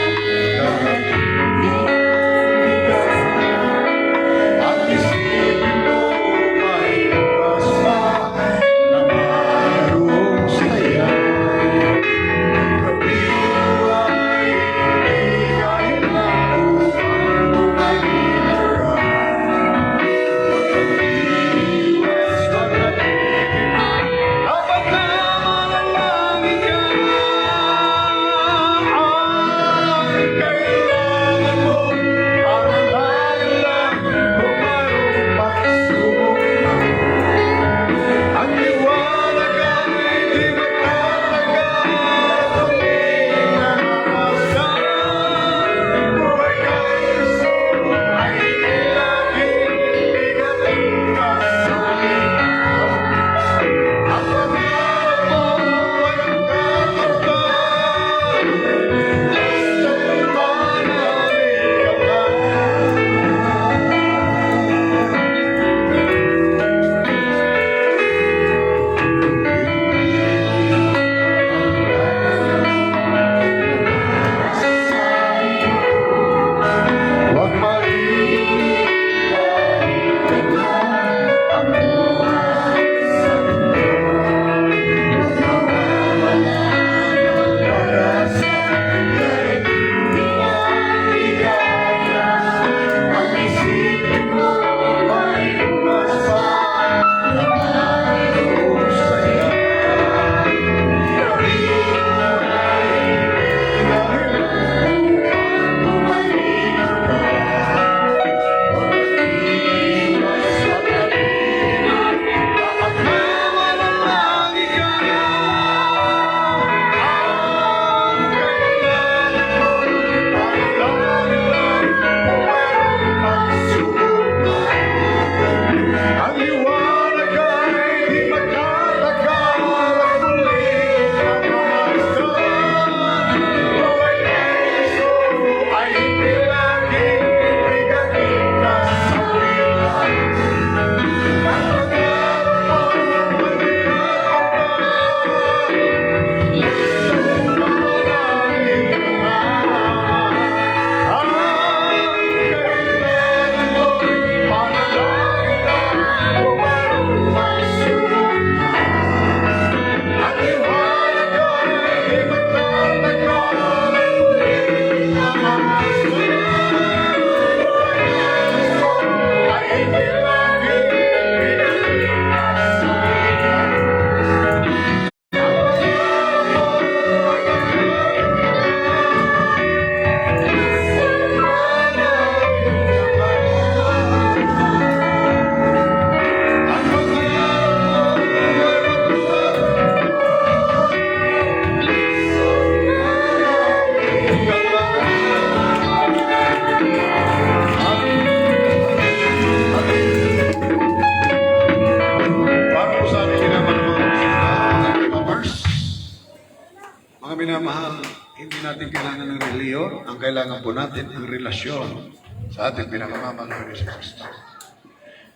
Mga minamahal, hindi natin kailangan ng reliyon. Ang kailangan po natin ang relasyon sa ating pinakamamahal na Yesu Cristo.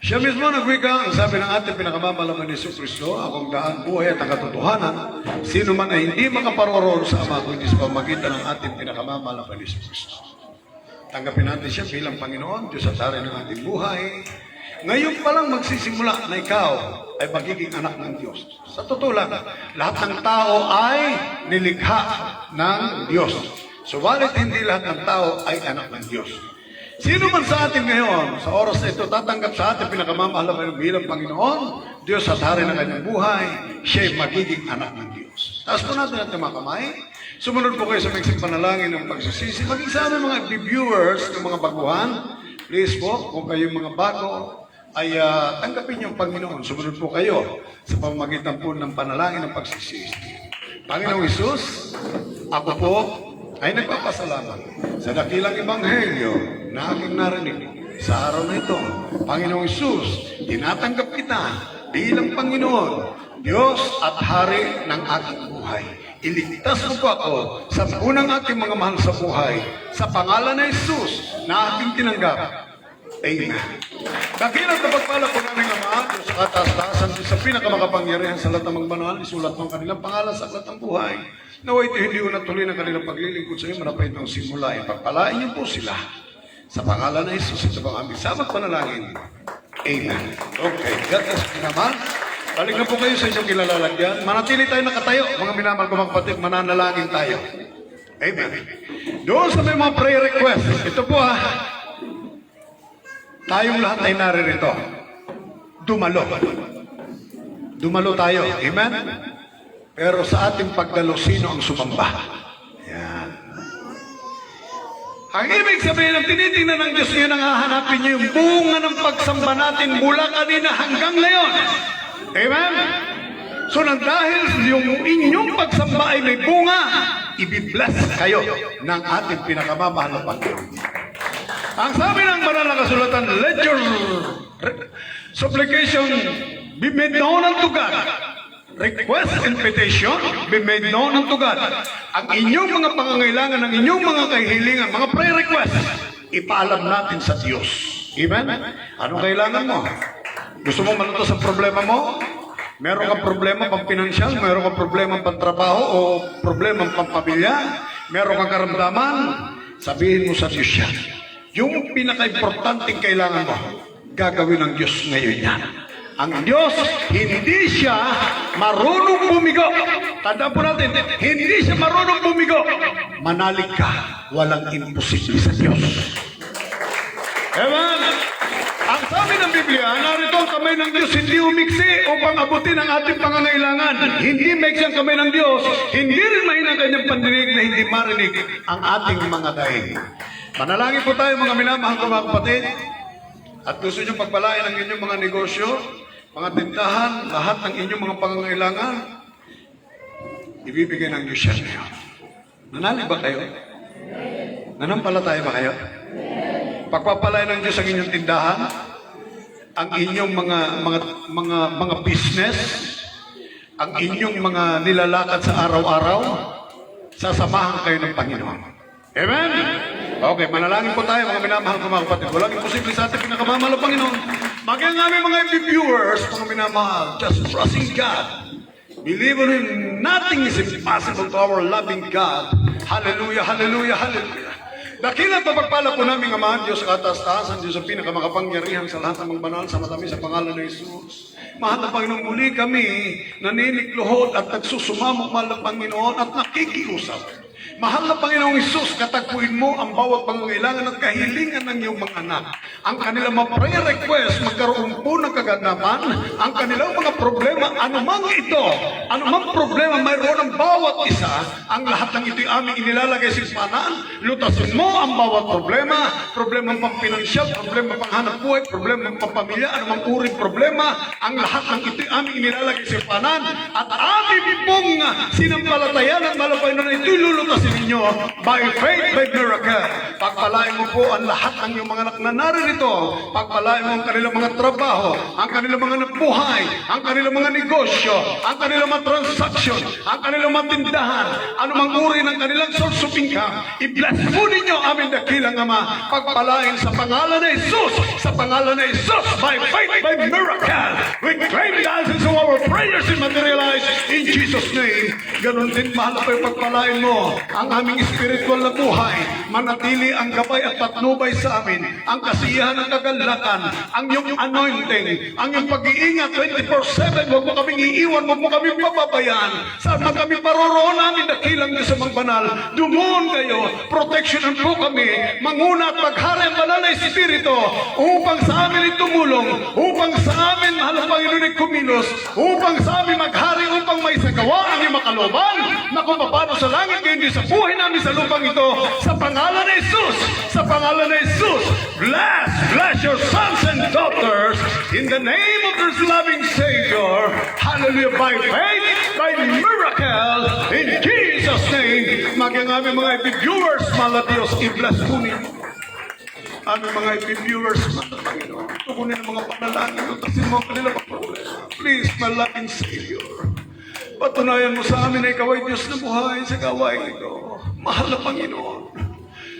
Siya mismo nagwika, ang sabi ng ating pinakamamahal na Yesu Cristo, akong daan, buhay at ang katotohanan, sino man ay hindi makaparoroon sa Ama kundi sa pamagitan ng ating pinakamamahal na Yesu Cristo. Tanggapin natin siya bilang Panginoon, Diyos at Hari ng ating buhay. Ngayon pa lang magsisimula na ikaw ay magiging anak ng Diyos. Sa totoo lang, lahat ng tao ay nilikha ng Diyos. Subalit hindi lahat ng tao ay anak ng Diyos. Sino man sa atin ngayon, sa oras na ito, tatanggap sa ating pinakamamahal na bilang Panginoon, Diyos at Hari ng kanyang buhay, siya ay magiging anak ng Diyos. Taas po natin ang mga kamay. Sumunod po kayo sa magsing panalangin ng pagsisisi. Maging sa aming mga viewers ng mga baguhan, please po, kung kayo mga bago, ay tanggapin yung Panginoon. Sumunod po kayo sa pamamagitan po ng panalangin ng pagsisisi. Panginoong Isus, ako po ay nagpapasalamat sa dakilang ebanghelyo na aking narinig sa araw na ito. Panginoong Isus, tinatanggap kita bilang Panginoon, Diyos at Hari ng aking buhay. Iligtas mo po ako sa unang aking mga mahal sa buhay. Sa pangalan ng Isus na aking tinanggap. Amen. Dakilang kapagpala po namin Ama, Diyos sa kataas-taasan, sa pinakamakapangyarihan sa lahat ng mga banal, isulat ng kanilang pangalan sa aklat ng buhay. Naway ito hindi una tuloy ng kanilang paglilingkod sa iyo, manapay itong simula. Ipagpalain niyo po sila. Sa pangalan ng Jesus, ito bang aming samang panalangin. Amen. Okay, God bless you naman. Balik na po kayo sa inyong kilalalagyan. Manatili tayo nakatayo. Mga minamahal ko mga kapatid, mananalangin tayo. Amen. Doon sa may mga prayer request, ito po tayong lahat ay naririto. Dumalo. Dumalo tayo. Amen? Pero sa ating pagdalo, sino ang sumamba? Yan. Ang ibig sabihin ng tinitingnan ng Diyos ngayon, ang hahanapin niyo yung bunga ng pagsamba natin mula kanina hanggang ngayon. Amen? So nang dahil yung inyong pagsamba ay may bunga, ibibless kayo ng ating pinakamamahal na Panginoon. Ang sabi ng banal na kasulatan, let your supplication be made known unto God. Request and petition be made known unto God. Ang inyong mga pangangailangan, ang inyong mga kahilingan, mga prayer request, ipaalam natin sa Diyos. Amen? Anong kailangan mo? Gusto mo maluto sa problema mo? Meron kang problema pang pinansyal, meron kang problema pang trabaho o problema pang pamilya, meron kang karamdaman, sabihin mo sa Diyos yan. Yung pinaka-importanting kailangan mo, gagawin ng Diyos ngayon yan. Ang Diyos, hindi siya marunong bumigo. Tandaan po natin, hindi siya marunong bumigo. Manalig ka, walang imposible sa Diyos. Amen? Ang sabi ng Biblia, narito ang kamay ng Diyos, hindi umiksi upang abutin ang ating pangangailangan. Hindi maiksi ang kamay ng Diyos, hindi rin mahina ang kanyang pandinig na hindi marinig ang ating mga daing. Manalangin po tayo mga minamahal ko mga kapatid. At gusto nyo pagpalain ang inyong mga negosyo, mga tindahan, lahat ng inyong mga pangangailangan, ibibigay ng Diyos yan ngayon. Nanalig ba kayo? Nanampalataya ba kayo? Pagpapalain ng Diyos ang inyong tindahan, ang inyong mga business, ang inyong mga nilalakad sa araw-araw, sasamahan kayo ng Panginoon. Amen? Okay, manalangin po tayo mga minamahal ko mga kapatid. Walang imposible sa ating pinakamamahal ng Panginoon. Maging aming mga viewers, mga minamahal, just trusting God. Believe in Him, nothing is impossible to our loving God. Hallelujah, hallelujah, hallelujah. Dakilang papagpala po namin Ama, Diyos sa kataas-taasan, Diyos sa pinakamakapangyarihan sa lahat ng mga banal, sa matami sa pangalan ng Jesus. Mahal na Panginoon, muli kami naninikluhod at nagsusumamok, mahal na Panginoon, at nakikiusap. Mahal na Panginoong Isus, katagpuin mo ang bawat pangangailangan at kahilingan ng iyong mga anak. Ang kanilang mga prayer request, magkaroon po ng kaganapan, ang kanilang mga problema, anumang ito, anumang problema mayroon ang bawat isa, ang lahat ng ito'y aming inilalagay sa simpanan, lutasin mo ang bawat problema pang pinansyal, problema pang hanap buhay, problema pang pamilya, anumang uring problema, ang lahat ng ito'y aming inilalagay sa simpanan, at aming pong sinampalatayan at malapay na ito'y lulutasin lilitasin ninyo by faith, by miracle. Pagpalain mo po ang lahat ng iyong mga anak na naririto. Pagpalain mo ang kanilang mga trabaho, ang kanilang mga nabuhay, ang kanilang mga negosyo, ang kanilang mga transaction, ang kanilang mga tindahan, anumang uri ng kanilang source of income. I-bless po ninyo aming dakilang Ama. Pagpalain sa pangalan ng Jesus, sa pangalan ng Jesus, by faith, by miracle. We claim the answers to our prayers and materialize in Jesus' name. Ganon din, mahal pa yung pagpalain mo ang aming spiritual na buhay. Manatili ang gabay at patnubay sa amin, ang kasiyahan ng kagalakan, ang iyong anointing, ang iyong pag-iingat 24/7. Huwag mo kaming iiwan, huwag mo kaming pababayaan. Saan man kami paroroon namin, dakilang niyo sa mga banal. Dumoon kayo, protectionan po kami, manguna at maghari ang banal na Espiritu upang sa amin itumulong, upang sa amin, mahal na Panginoon, kumilos, upang sa amin maghari, upang may sagawa ang iyong makaloban na kung paano sa langit ngayon din sa buhay namin sa lupang ito, sa pangalan ng Jesus, sa pangalan ng Jesus. Bless your sons and daughters in the name of this loving Savior. Hallelujah, by faith, by miracle, in Jesus' name. Maging aming mga viewers, mahal na Diyos, i-bless po ninyo. Aming mga viewers, mahal na Panginoon, tukunin ang mga panalangin, utasin mo ang kanilang problema. Please, my loving Savior, patunayan mo sa amin na ikaw ay Diyos na buhay sa gawain ito. Mahal na Panginoon,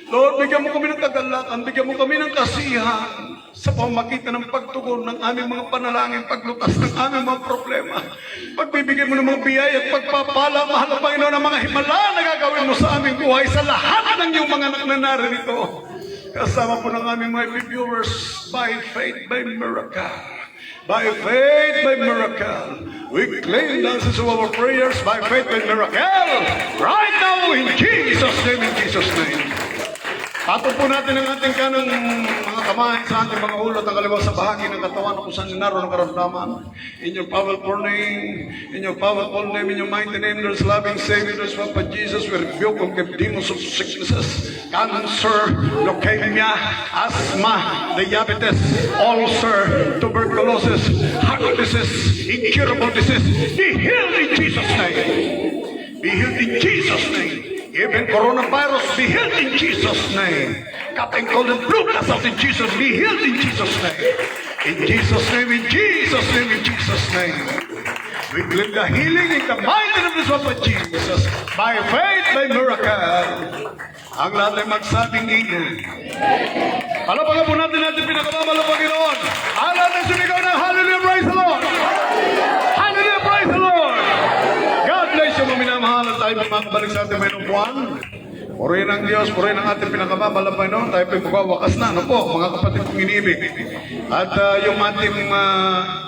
Lord, bigyan mo kami ng kagalakan, bigyan mo kami ng kasiyahan sa pamagitan ng pagtugon ng aming mga panalangin, paglutas ng aming mga problema. Pagbibigyan mo ng mga biyaya at pagpapala, mahal na Panginoon, ang mga himala na gagawin mo sa aming buhay sa lahat ng iyong mga anak na naririto. Kasama po ng aming mga viewers, by faith, by miracle. By faith, by miracle. We claim the answers to our prayers by faith, by miracle. Right now, in Jesus' name, in Jesus' name. Patong po natin ang ating kanang mga kamay sa ating mga ulo at ang kaliwa sa bahagi ng katawan kung saan naroon ang karamdaman. In your powerful name, in your powerful name, in your mighty name, there's loving Savior, there's Papa Jesus, we rebuke and give demons of sicknesses, cancer, leukemia, asthma, diabetes, ulcer, tuberculosis, heart disease, incurable disease. Be healed in Jesus' name. Be healed in Jesus' name. Even coronavirus, be healed in Jesus' name. Cough and cold and flu, cast out in Jesus, be healed in Jesus' name. In Jesus' name, in Jesus' name, in Jesus' name. We claim the healing in the mighty name of this one of Jesus. By faith, by miracle. Ang lahat ay magsabing amen. Palapagan po natin pinakamamahal ng Panginoon. Ang lahat ay sumigaw ng hallelujah, praise the Lord. Hallelujah, praise the Lord. God bless you, mga minamahal. At tayo makabalik sa ating mayroong buwan. Purihin ang Diyos, purihin ang ating pinakamamahal ng Panginoon. Tayo po magwawakas na, ano po, mga kapatid kong iniibig. At yung ating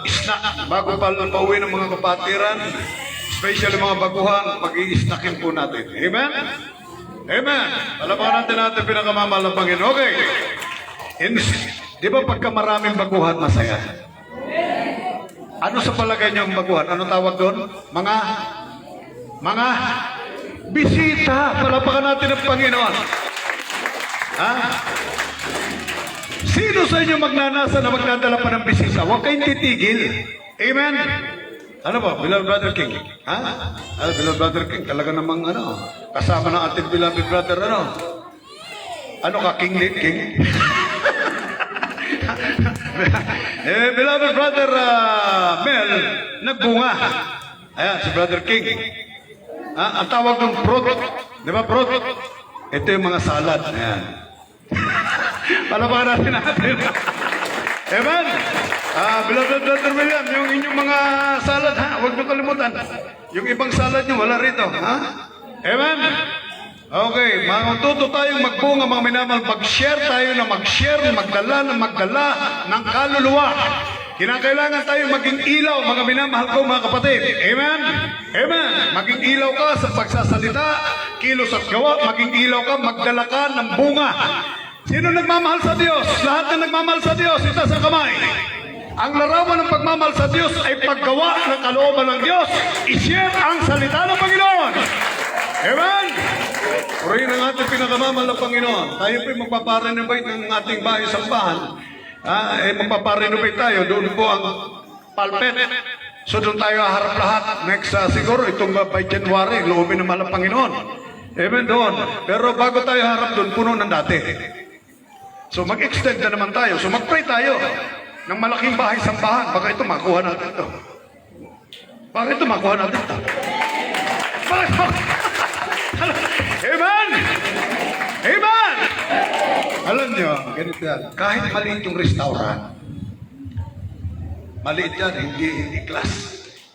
snack, bago pa pauwi ng mga kapatiran, especially mga baguhan, pag-i-snackin po natin. Amen? Amen. Palapakan natin pinakamamahal ng Panginoon. Okay. Di ba pagka maraming baguhan, masaya? Ano sa palagay niyo ang baguhan? Ano tawag doon? Mga bisita. Palapakan natin ang Panginoon. Ha? Sino sa inyo magnanasa na magdadala pa ng bisita? Huwag kayong titigil. Amen? Ano ba? Beloved Brother King? Ha? Beloved Brother King, talaga namang kasama ng ating beloved brother, Ano ka, King? Beloved Brother Mel, nagbunga. Ayan, si Brother King. Ang tawag ng fruit. Di ba, fruit? Ito yung mga salad. Ayan. Palapakan natin. Amen? Beloved Brother William, yung inyong mga salad, huwag niyo kalimutan. Yung ibang salad niyo, wala rito. Amen? Okay, matuto tayong magbunga, mga minamahal. Mag-share tayo na mag-share, magdala ng kaluluwa. Kinakailangan tayo maging ilaw, mga minamahal ko, mga kapatid. Amen? Amen. Maging ilaw ka sa pagsasalita, kilos at gawa. Maging ilaw ka, magdala ka ng bunga. Sino nagmamahal sa Diyos? Lahat na nagmamahal sa Diyos, itaas ang kamay. Ang larawan ng pagmamahal sa Diyos ay paggawa ng kalooban ng Diyos. I-share ang salita ng Panginoon. Amen? Purihin ang ating pinakamamahal ng Panginoon. Tayo po'y magpaparenovate ng ating bahay sambahan. Magpaparenovate tayo. Doon po ang pulpit. So doon tayo haharap lahat. Next siguro, itong by January, loobin ng mahal ng Panginoon. Amen doon. Pero bago tayo harap doon, puno ng dati. So mag-extend na naman tayo. So mag-pray tayo ng malaking bahay-sambahan. Baka ito makuha natin ito. Baka ito makuha natin ito. Amen! Amen! Alam nyo, ganito yan. Kahit maliit yung restaurant, maliit yan, hindi class.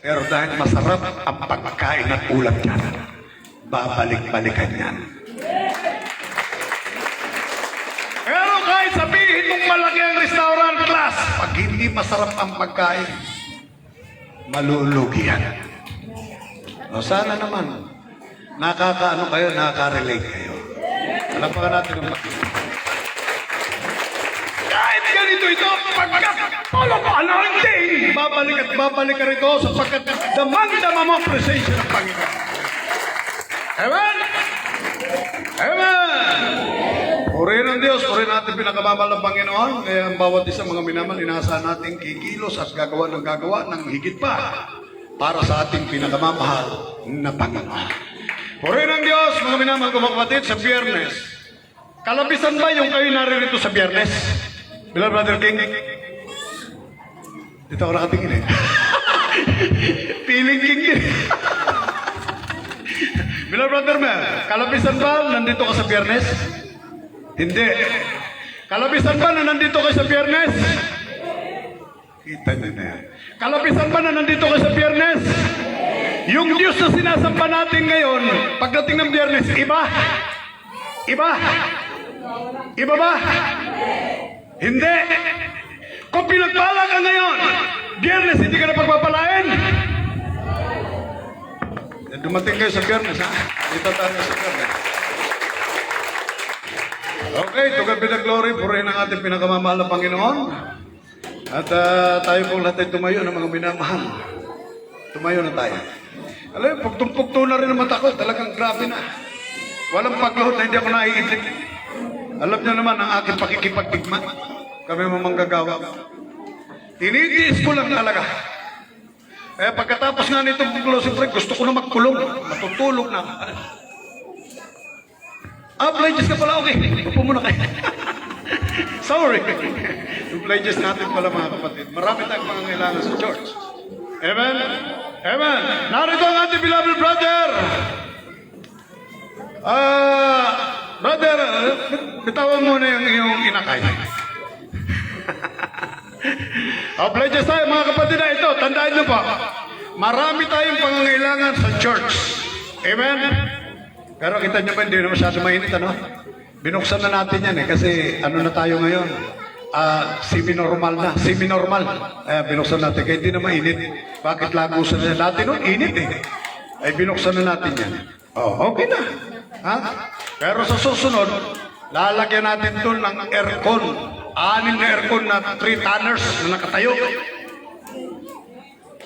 Pero dahil masarap ang pagkain at ulam niyan, babalik-balikan yan. Pero kahit sabihin mong malaki ang restaurant class, pag hindi masarap ang pagkain, malulugi yan. O sana naman, nakaka-ano kayo, nakaka-relate kayo. Alam pa natin ang kahit ganito ito, pagkakapalok ano hindi, babalik at babalik ka rito sapagkat damang-dama mo ang presensya ng Panginoon. Amen? Amen! Purihin ang Diyos, purihin natin pinakamamahal ng Panginoon. Kaya ang bawat isang mga minamahal, inaasahan natin kikilos at gagawa ng higit pa para sa ating pinakamamahal na Panginoon. Purihin ang Diyos, mga minamahal ko mga kapatid, sa Biyernes. Kalabisan ba yung kayo naririto sa Biyernes? Beloved Brother King? Dito ako nakatingin eh. Feeling King din. Beloved Brother Mel, kalabisan ba nandito ka sa Biyernes? Hindi. Kalabisan ba na nandito ka sa Biyernes? Kita niyo na yan. Kalabisan ba na nandito ka sa Biyernes? Yung Diyos na sinasamba natin ngayon, pagdating ng Biyernes, iba? Iba? Iba ba? Hindi. Kung pinagpala ka ngayon, Biyernes, hindi ka na pagpapalain. Dumating kayo sa Biyernes, ha? Dito tayo sa Biyernes. Okay, to God be the glory. Purihin ang ating pinakamamahal na Panginoon. At tayo pong lahat ay tumayo ng mga minamahal. Tumayo na tayo. Alam mo, pagtumpugto na rin ang mata ko. Talagang grabe na. Walang pagluhod na hindi ako naiisip. Alam niyo naman ang aking pakikipagtigma. Kami mamanggagawa. Tinitiis ko lang talaga. Kaya pagkatapos nga nito closing break, gusto ko na magkulong. Matutulog na. Pledges ka pala, okay. Upo muna kayo. Sorry. Yung pledges natin pala mga kapatid. Marami tayong pangangailangan sa church. Amen? Amen. Narito ang ating beloved brother. Brother, bitawan mo na yung inakay. Pledges tayo mga kapatid na ito. Tandaan nyo pa. Marami tayong pangangailangan sa church. Amen? Pero kita nyo ba, hindi na masyado mainit, ano? Binuksan na natin yan kasi ano na tayo ngayon? Semi-normal na. Semi-normal. Binuksan natin, kaya hindi na mainit. Bakit lagusan na natin nun? Init eh. Ay binuksan na natin yan. Oh, okay na. Ha? Pero sa susunod, lalagyan natin doon ng aircon. 6 na aircon na 3 tonners na nakatayo.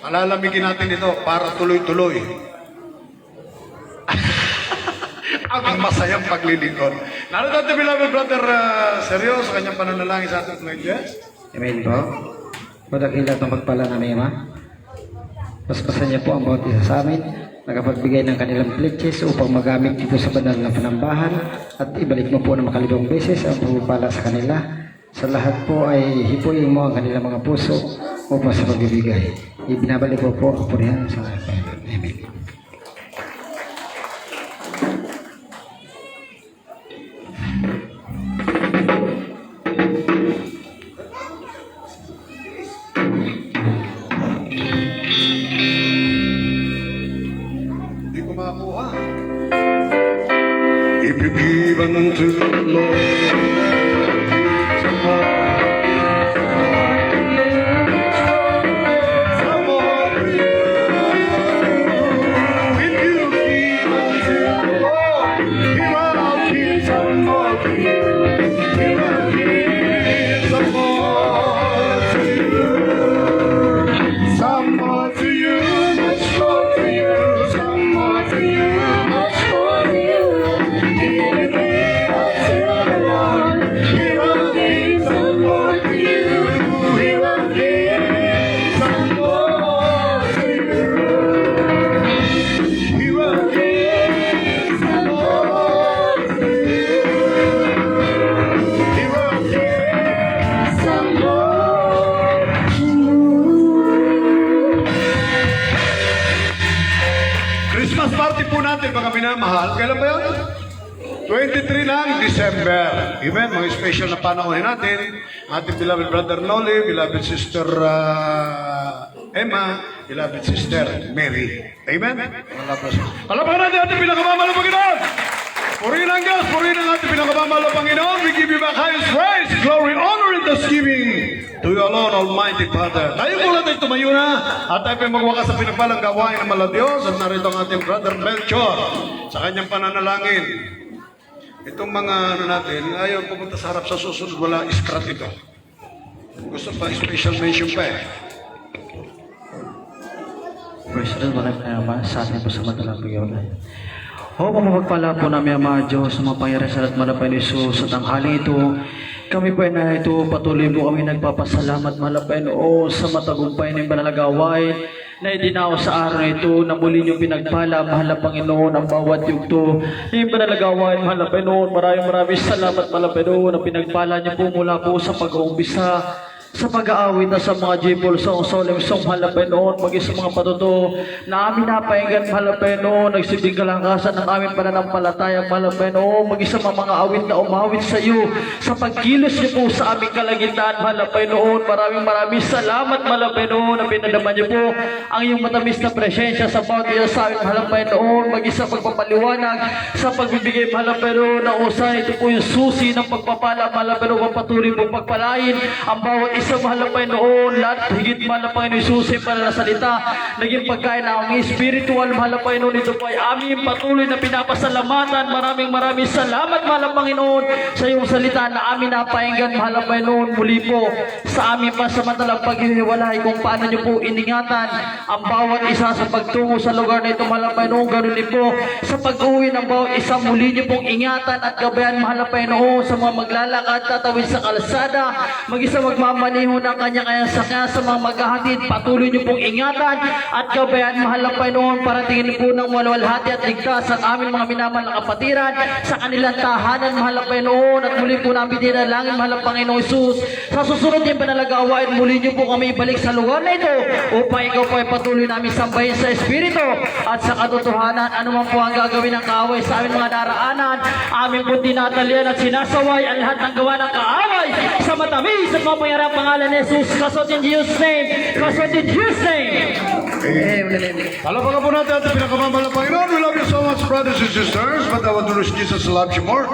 Palalamigin natin ito para tuloy-tuloy. Ang masayang paglilingkod. Narito natin, beloved brother Sergio, sa kanyang pananalangin sa ating pledges. Amen po. Madakilat ang pagpala na Ama. Paspasan niya po ang bawat isa sa amin, nakapagbigay ng kanilang pledges upang magamit dito sa banal na panambahan at ibalik mo po na makalibang beses ang pagpapala sa kanila. Sa lahat po ay hipuin mo ang kanilang mga puso upang sa pagbibigay. Ibinabalik po po ang purihan sa Panginoon. Amen. If you give unto the Lord Some more to you, much more to you. minamahal, kailan ba yun? 23 ng December. Amen. Mga special na panahon natin. Ating beloved brother Noli, beloved sister Emma, beloved sister Mary. Amen. Alapakan natin ating pinakamamahal na Panginoon. Purihin ang Diyos, purihin ang ating pinakamamahal na Panginoon. We give you back highest praise, glory, honor, and thanksgiving to you alone, Almighty Father. Tayo mula tayo tumayo na at tayo pa magwakas sa pinagpalang gawain ng Mala Diyos. At narito ang ating brother Melchor sa kanyang pananalangin. Itong mga natin, ayaw pumunta sa harap sa susunod, wala istrat ito. Gusto pa, special mention pa eh. Praise the Lord, maraming sa atin po sa madalang Panginoon. O, pamapagpala po namin ang mga Diyos sa mga pangyarihan at malapay ni Jesus sa tanghali ito. Kami po na ito, patuloy po kami nagpapasalamat malapay noon sa matagumpay ng banalagawain na idinaw sa araw na ito na muli niyong pinagpala, mahal na Panginoon, ang bawat yugto. Yung banalagawain, mahal na Panginoon, maraming salamat, mahal na Panginoon, na pinagpala niyo po mula po sa pag-uumpisa sa pag-aawit na sa mga jibol song, solemn song, mahal na Panginoon, maging sa mga patuto na amin napainggan, mahal na Panginoon, nagsibing kalangkasan ng aming pananampalataya, mahal na Panginoon, maging sa mga awit na umawit sa iyo, sa pagkilos niyo po sa aming kalangitan, mahal na Panginoon, maraming salamat, mahal na Panginoon, na pinadaman niyo po ang iyong matamis na presensya sa bawat isa sa aming, mahal na Panginoon, maging sa pagpapaliwanag, sa pagbibigay, mahal na Panginoon, na usay, ito po yung susi ng pagpapala, mahal na Panginoon, patuloy mo pagpalain ang bawat isa, mahal na Panginoon, lahat higit mahal na Panginoon Isus para na salita, naging pagkain na ang spiritual, mahal na Panginoon, ito po ay aming patuloy na pinapasalamatan. Maraming salamat, mahal na Panginoon, sa iyong salita na amin napainggan, mahal na Panginoon, muli po sa aming pasamantalang paghihiwalay kung paano niyo po iningatan ang bawat isa sa pagtungo sa lugar na ito, mahal na Panginoon, ganun din po sa pag-uwi ng bawat isa, muli niyo pong ingatan at gabayan, mahal na Panginoon, sa mga maglalakad, tatawid sa kalsada, mag-isa magmamaniho ng kanya-kanya sa mga maghahatid, patuloy niyo pong ingatan at gabayan, mahal na Panginoon, para tingin po ng walwalhati at ligtas at aming mga minamahal na kapatiran sa kanilang tahanan, mahal na Panginoon, at muli po namin dinalangin, mahal na Panginoong Isus, sa susunod yung panalagawain, muli niyo po kami ibalik sa lugar na ito upang ikaw po ay patuloy namin sambahin sa Espiritu at sa katotohanan. Ano man po ang gagawin ng kaaway sa aming mga daraanan, amin po tinatalian at sinasaway ang lahat ng gawa ng kaaway sa matamis at mapangyarang pangalan ni Jesus. Kasot in Jesus' name, kasot in Jesus' name. Palapakan po natin at pinakamamahal na Panginoon. We love you so much, brothers and sisters, but our Lord Jesus loves you more.